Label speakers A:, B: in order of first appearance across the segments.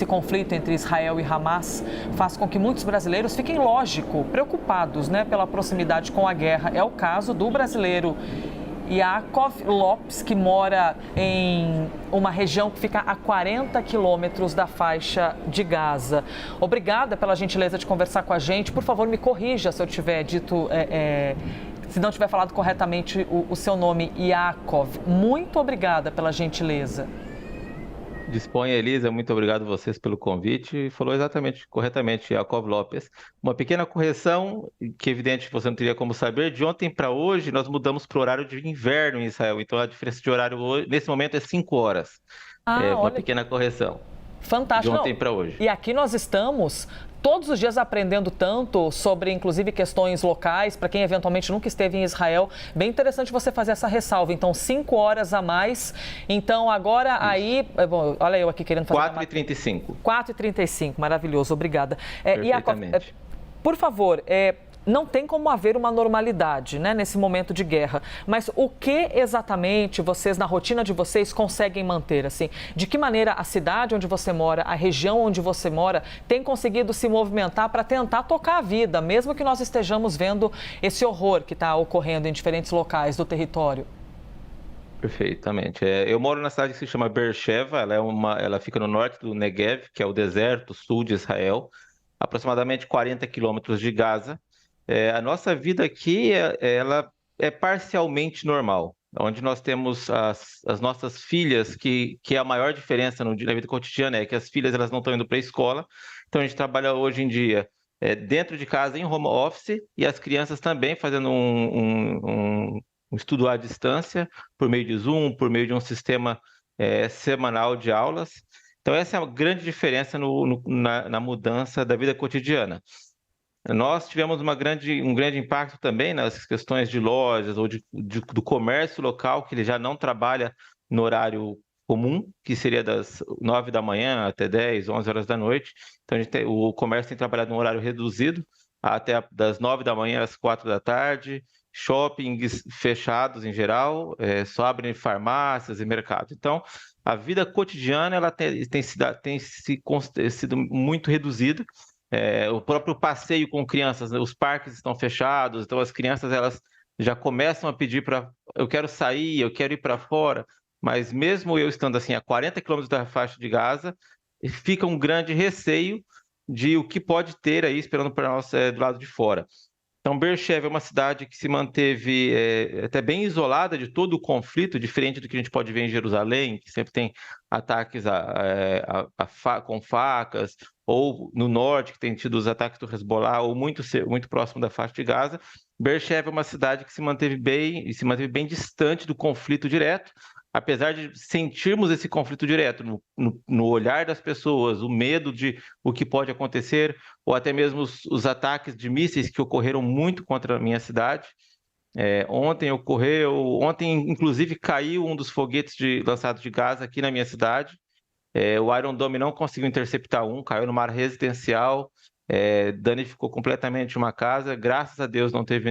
A: Esse conflito entre Israel e Hamas faz com que muitos brasileiros fiquem, lógico, preocupados, né, pela proximidade com a guerra. É o caso do brasileiro Yaakov Lopes, que mora em uma região que fica a 40 quilômetros da faixa de Gaza. Obrigada pela gentileza de conversar com a gente. Por favor, me corrija se eu tiver dito, se não tiver falado corretamente o seu nome, Yaakov. Muito obrigada pela gentileza.
B: Disponha, Elisa, muito obrigado a vocês pelo convite. Falou exatamente, corretamente, Yaakov Lopes. Uma pequena correção, que evidente você não teria como saber, de ontem para hoje nós mudamos para o horário de inverno em Israel, então a diferença de horário hoje, nesse momento é 5 horas. É
A: Ah,
B: uma
A: olha,
B: pequena correção, de
A: fantástico.
B: ontem
A: Não,
B: para hoje.
A: e aqui nós estamos todos os dias aprendendo tanto sobre, inclusive, questões locais, para quem eventualmente nunca esteve em Israel. Bem interessante você fazer essa ressalva. Então, 5 horas a mais. Então, agora
B: Isso.
A: aí... Bom, olha eu aqui querendo fazer...
B: 4h35.
A: 4h35, maravilhoso, obrigada. Yaakov,
B: Perfeitamente.
A: por favor, não tem como haver uma normalidade, né, nesse momento de guerra. Mas o que exatamente vocês, na rotina de vocês, conseguem manter? Assim, de que maneira a cidade onde você mora, a região onde você mora, tem conseguido se movimentar para tentar tocar a vida, mesmo que nós estejamos vendo esse horror que está ocorrendo em diferentes locais do território?
B: Perfeitamente. Eu moro na cidade que se chama Beersheva, ela fica no norte do Negev, que é o deserto sul de Israel, aproximadamente 40 quilômetros de Gaza. A nossa vida aqui, ela é parcialmente normal, onde nós temos as nossas filhas, que é a maior diferença na vida cotidiana, é que as filhas elas não estão indo para a escola, então a gente trabalha hoje em dia dentro de casa em home office e as crianças também fazendo um estudo à distância, por meio de Zoom, por meio de um sistema semanal de aulas. Então essa é a grande diferença na mudança da vida cotidiana. Nós tivemos um grande impacto também nas questões de lojas ou do comércio local, que ele já não trabalha no horário comum, que seria das 9 da manhã até 10, 11 horas da noite. Então, o comércio tem trabalhado num horário reduzido, até das 9 da manhã às 4 da tarde, shoppings fechados em geral, só abrem farmácias e mercados. Então, a vida cotidiana ela sido muito reduzida. O próprio passeio com crianças, né? Os parques estão fechados, então as crianças elas já começam a pedir eu quero sair, eu quero ir para fora, mas mesmo eu estando assim a 40 quilômetros da faixa de Gaza, fica um grande receio de o que pode ter aí esperando para nós do lado de fora. Então, Beersheba é uma cidade que se manteve até bem isolada de todo o conflito, diferente do que a gente pode ver em Jerusalém, que sempre tem ataques com facas, ou no norte, que tem tido os ataques do Hezbollah, ou muito próximo da faixa de Gaza. Beersheba é uma cidade que se manteve bem distante do conflito direto, apesar de sentirmos esse conflito direto no olhar das pessoas, o medo de o que pode acontecer, ou até mesmo os ataques de mísseis que ocorreram muito contra a minha cidade. Ontem inclusive caiu um dos foguetes lançados de Gaza aqui na minha cidade. O Iron Dome não conseguiu interceptar caiu numa área residencial, danificou completamente uma casa. Graças a Deus não teve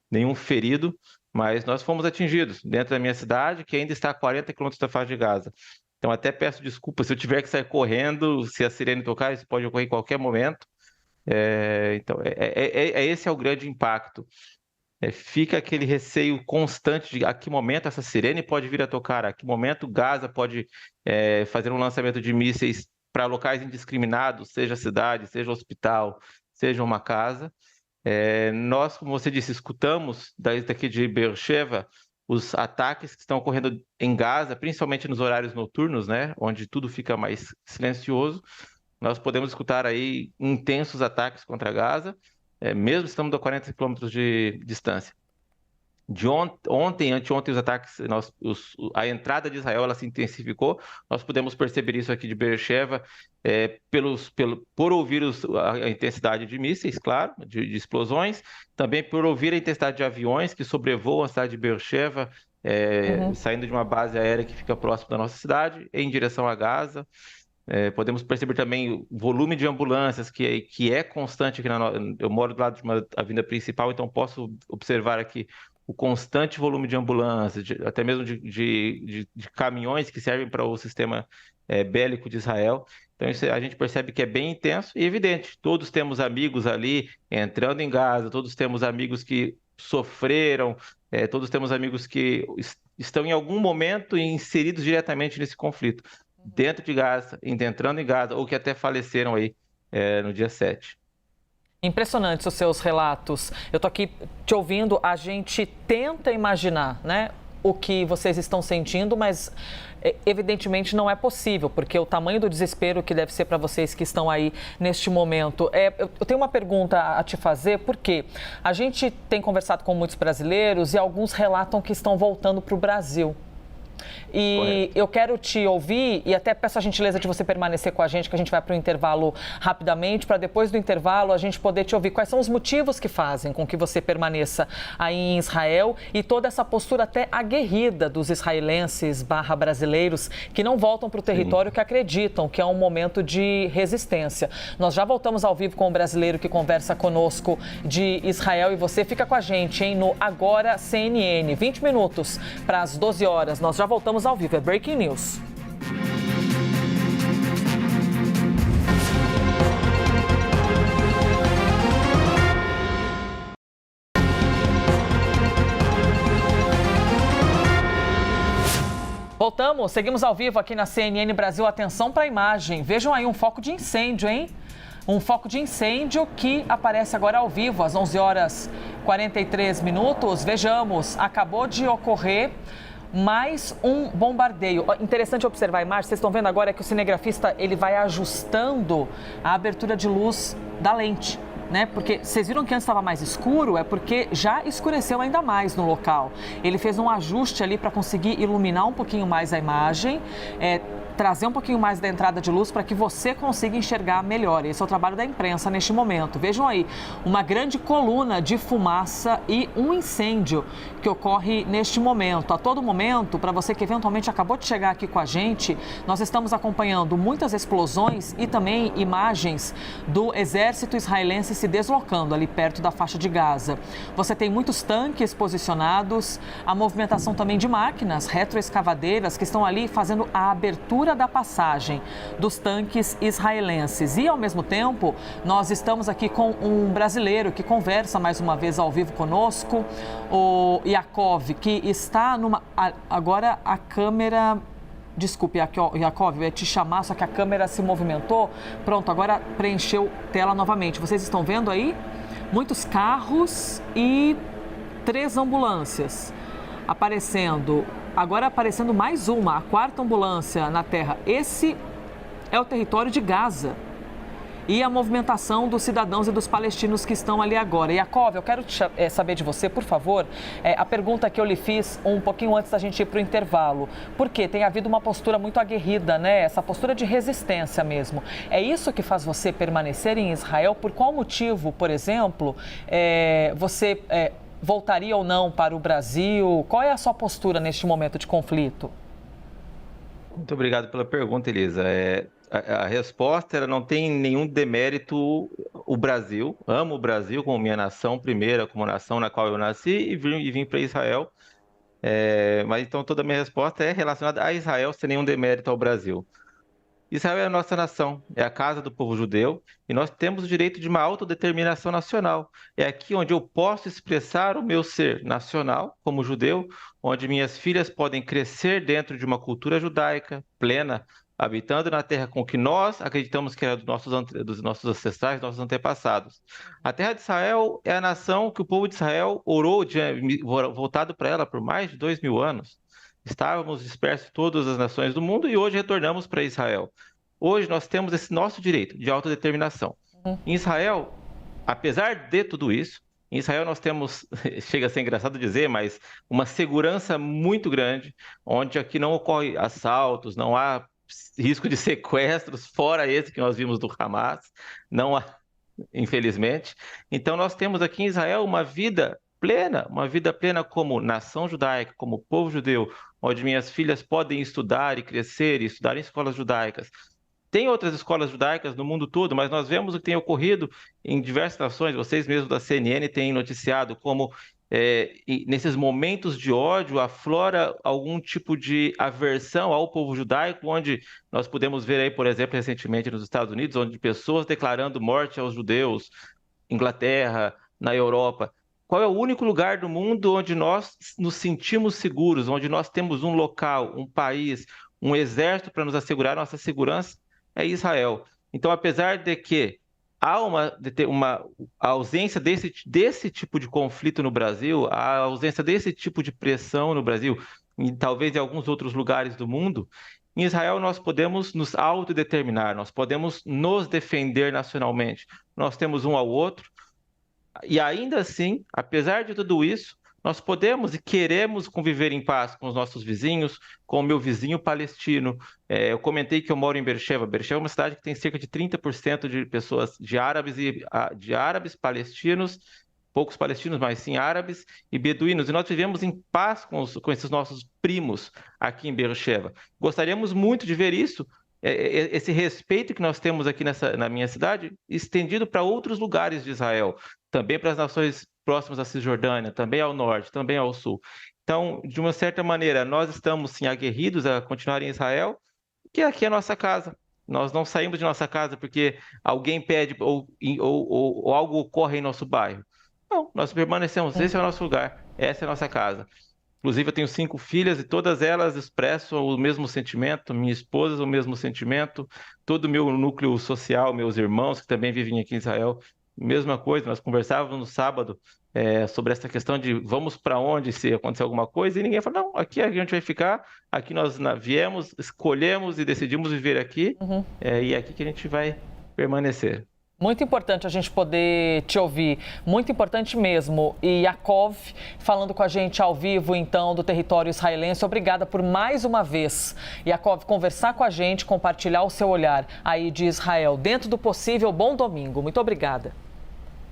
B: nenhum ferido, mas nós fomos atingidos dentro da minha cidade, que ainda está a 40 quilômetros da faixa de Gaza. Então, até peço desculpas se eu tiver que sair correndo, se a sirene tocar, isso pode ocorrer em qualquer momento. Esse é o grande impacto. Fica aquele receio constante de a que momento essa sirene pode vir a tocar, a que momento Gaza pode fazer um lançamento de mísseis para locais indiscriminados, seja cidade, seja hospital, seja uma casa. Nós, como você disse, escutamos daqui de Beersheva os ataques que estão ocorrendo em Gaza, principalmente nos horários noturnos, né, onde tudo fica mais silencioso. Nós podemos escutar aí intensos ataques contra Gaza, mesmo estando a 40 quilômetros de distância. Anteontem, os ataques, a entrada de Israel ela se intensificou. Nós podemos perceber isso aqui de Beersheva, por ouvir a intensidade de mísseis, claro, de explosões, também por ouvir a intensidade de aviões que sobrevoam a cidade de Beersheva, saindo de uma base aérea que fica próximo da nossa cidade, em direção a Gaza. Podemos perceber também o volume de ambulâncias que é constante aqui eu moro do lado de uma avenida principal, então posso observar aqui o constante volume de ambulâncias, até mesmo de caminhões que servem para o sistema bélico de Israel. Então, isso a gente percebe que é bem intenso e evidente. Todos temos amigos ali entrando em Gaza, todos temos amigos que sofreram, todos temos amigos que estão em algum momento inseridos diretamente nesse conflito, dentro de Gaza, entrando em Gaza, ou que até faleceram aí no dia 7.
A: Impressionantes os seus relatos. Eu estou aqui te ouvindo, a gente tenta imaginar, né, o que vocês estão sentindo, mas evidentemente não é possível, porque o tamanho do desespero que deve ser para vocês que estão aí neste momento. Eu tenho uma pergunta a te fazer, porque a gente tem conversado com muitos brasileiros e alguns relatam que estão voltando para o Brasil. E
B: Correto.
A: eu quero te ouvir e até peço a gentileza de você permanecer com a gente, que a gente vai para o intervalo rapidamente, para depois do intervalo a gente poder te ouvir. Quais são os motivos que fazem com que você permaneça aí em Israel e toda essa postura até aguerrida dos israelenses /brasileiros que não voltam para o território, que acreditam que é um momento de resistência. Nós já voltamos ao vivo com o brasileiro que conversa conosco de Israel e você fica com a gente, hein, no Agora CNN. 20 minutos para as 12 horas. Nós já voltamos ao vivo, é Breaking News. Voltamos, seguimos ao vivo aqui na CNN Brasil. Atenção para a imagem, vejam aí um foco de incêndio, hein? Um foco de incêndio que aparece agora ao vivo, às 11 horas 43 minutos. Vejamos, acabou de ocorrer mais um bombardeio. Interessante observar a imagem, vocês estão vendo agora que o cinegrafista ele vai ajustando a abertura de luz da lente, né? Porque vocês viram que antes estava mais escuro, é porque já escureceu ainda mais no local. Ele fez um ajuste ali para conseguir iluminar um pouquinho mais a imagem, trazer um pouquinho mais da entrada de luz para que você consiga enxergar melhor. Esse é o trabalho da imprensa neste momento. Vejam aí, uma grande coluna de fumaça e um incêndio que ocorre neste momento. A todo momento, para você que eventualmente acabou de chegar aqui com a gente, nós estamos acompanhando muitas explosões e também imagens do exército israelense se deslocando ali perto da faixa de Gaza. Você tem muitos tanques posicionados, a movimentação também de máquinas retroescavadeiras que estão ali fazendo a abertura da passagem dos tanques israelenses. E, ao mesmo tempo, nós estamos aqui com um brasileiro que conversa mais uma vez ao vivo conosco, o Yakov, que está numa... Agora a câmera... Desculpe, Yakov, eu ia te chamar, só que a câmera se movimentou. Pronto, agora preencheu tela novamente. Vocês estão vendo aí? Muitos carros e 3 ambulâncias aparecendo. Agora aparecendo mais uma, a 4ª ambulância na terra. Esse é o território de Gaza. E a movimentação dos cidadãos e dos palestinos que estão ali agora. Yakov, eu quero saber de você, por favor, a pergunta que eu lhe fiz um pouquinho antes da gente ir para o intervalo. Porque tem havido uma postura muito aguerrida, né? Essa postura de resistência mesmo. É isso que faz você permanecer em Israel? Por qual motivo, por exemplo, você voltaria ou não para o Brasil? Qual é a sua postura neste momento de conflito?
B: Muito obrigado pela pergunta, Elisa. A resposta ela não tem nenhum demérito o Brasil. Amo o Brasil como minha nação primeira, como nação na qual eu nasci e vim para Israel. Mas então toda a minha resposta é relacionada a Israel sem nenhum demérito ao Brasil. Israel é a nossa nação, é a casa do povo judeu e nós temos o direito de uma autodeterminação nacional. É aqui onde eu posso expressar o meu ser nacional como judeu, onde minhas filhas podem crescer dentro de uma cultura judaica plena, habitando na terra com que nós acreditamos que era dos nossos ancestrais, nossos antepassados. A terra de Israel é a nação que o povo de Israel orou, voltado para ela por mais de 2000 anos. Estávamos dispersos em todas as nações do mundo e hoje retornamos para Israel. Hoje nós temos esse nosso direito de autodeterminação. Em Israel, apesar de tudo isso, em Israel nós temos, chega a ser engraçado dizer, mas uma segurança muito grande, onde aqui não ocorre assaltos, não há risco de sequestros, fora esse que nós vimos do Hamas, não há, infelizmente. Então nós temos aqui em Israel uma vida plena como nação judaica, como povo judeu, onde minhas filhas podem estudar e crescer e estudar em escolas judaicas. Tem outras escolas judaicas no mundo todo, mas nós vemos o que tem ocorrido em diversas nações. Vocês mesmos da CNN têm noticiado como e nesses momentos de ódio, aflora algum tipo de aversão ao povo judaico, onde nós podemos ver aí, por exemplo, recentemente nos Estados Unidos, onde pessoas declarando morte aos judeus, Inglaterra, na Europa. Qual é o único lugar do mundo onde nós nos sentimos seguros, onde nós temos um local, um país, um exército para nos assegurar nossa segurança? É Israel. Então, apesar de que há uma ausência desse tipo de conflito no Brasil, a ausência desse tipo de pressão no Brasil, e talvez em alguns outros lugares do mundo, em Israel nós podemos nos autodeterminar, nós podemos nos defender nacionalmente. Nós temos um ao outro, e ainda assim, apesar de tudo isso, nós podemos e queremos conviver em paz com os nossos vizinhos, com o meu vizinho palestino. Eu comentei que eu moro em Beersheba. Beersheba é uma cidade que tem cerca de 30% de pessoas, de árabes palestinos, poucos palestinos, mas sim árabes e beduínos. E nós vivemos em paz com esses nossos primos aqui em Beersheba. Gostaríamos muito de ver isso, esse respeito que nós temos aqui na minha cidade, estendido para outros lugares de Israel, também para as nações próximas à Cisjordânia, também ao norte, também ao sul. Então, de uma certa maneira, nós estamos sim aguerridos a continuar em Israel, que aqui é a nossa casa. Nós não saímos de nossa casa porque alguém pede ou algo ocorre em nosso bairro. Não, nós permanecemos, esse é o nosso lugar, essa é a nossa casa. Inclusive, eu tenho 5 filhas e todas elas expressam o mesmo sentimento, minha esposa, o mesmo sentimento, todo o meu núcleo social, meus irmãos que também vivem aqui em Israel, mesma coisa. Nós conversávamos no sábado sobre essa questão de vamos para onde se acontecer alguma coisa, e ninguém falou, não, aqui a gente vai ficar, aqui nós viemos, escolhemos e decidimos viver aqui, e é aqui que a gente vai permanecer.
A: Muito importante a gente poder te ouvir, muito importante mesmo. E Yaakov, falando com a gente ao vivo, então, do território israelense, obrigada por mais uma vez, Yaakov, conversar com a gente, compartilhar o seu olhar aí de Israel. Dentro do possível, bom domingo. Muito obrigada.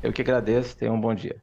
B: Eu que agradeço, tenha um bom dia.